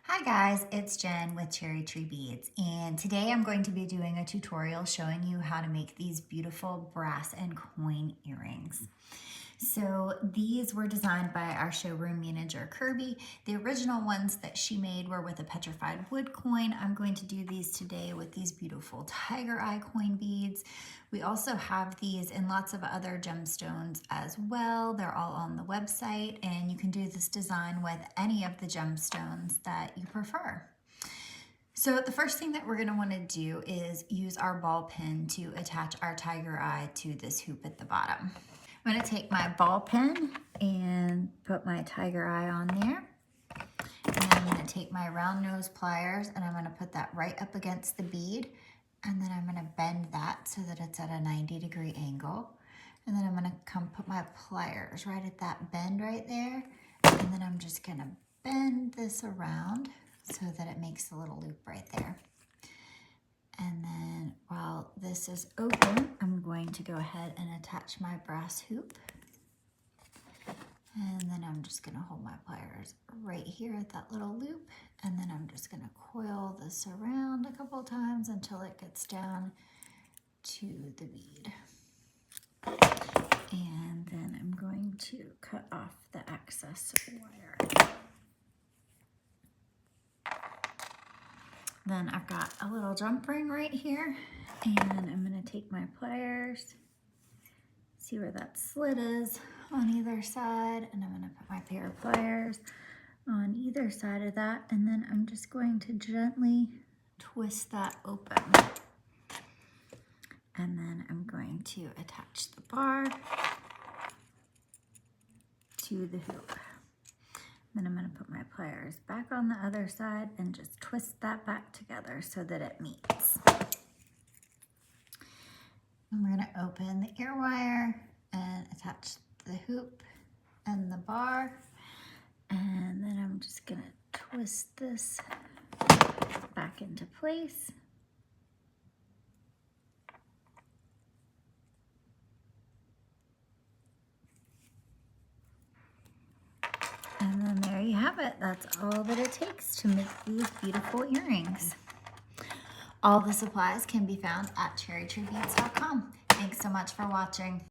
Hi guys, it's Jen with Cherry Tree Beads, and today I'm going to be doing a tutorial showing you how to make these beautiful brass and coin earrings. So these were designed by our showroom manager Kirby. The original ones that she made were with a petrified wood coin. I'm going to do these today with these beautiful tiger eye coin beads. We also have these in lots of other gemstones as well. They're all on the website, and you can do this design with any of the gemstones that you prefer. So the first thing that we're going to want to do is use our ball pin to attach our tiger eye to this hoop at the bottom. I'm going to take my ball pin and put my tiger eye on there. And I'm going to take my round nose pliers and I'm going to put that right up against the bead. And then I'm going to bend that so that it's at a 90-degree angle. And then I'm going to come put my pliers right at that bend right there. And then I'm just going to bend this around so that it makes a little loop right there. And then while this is open, I'm going to go ahead and attach my brass hoop. And then I'm just going to hold my pliers right here at that little loop. And then I'm just going to coil this around a couple times until it gets down to the bead. And then I'm going to cut off the excess wire. Then I've got a little jump ring right here, and I'm going to take my pliers, see where that slit is on either side, and I'm going to put my pair of pliers on either side of that, and then I'm just going to gently twist that open. And then I'm going to attach the bar to the hoop. Then I'm going to put my pliers back on the other side and just twist that back together so that it meets. And we're going to open the ear wire and attach the hoop and the bar. And then I'm just going to twist this back into place. And then there you have it. That's all that it takes to make these beautiful earrings. All the supplies can be found at cherrytreebeads.com. Thanks so much for watching.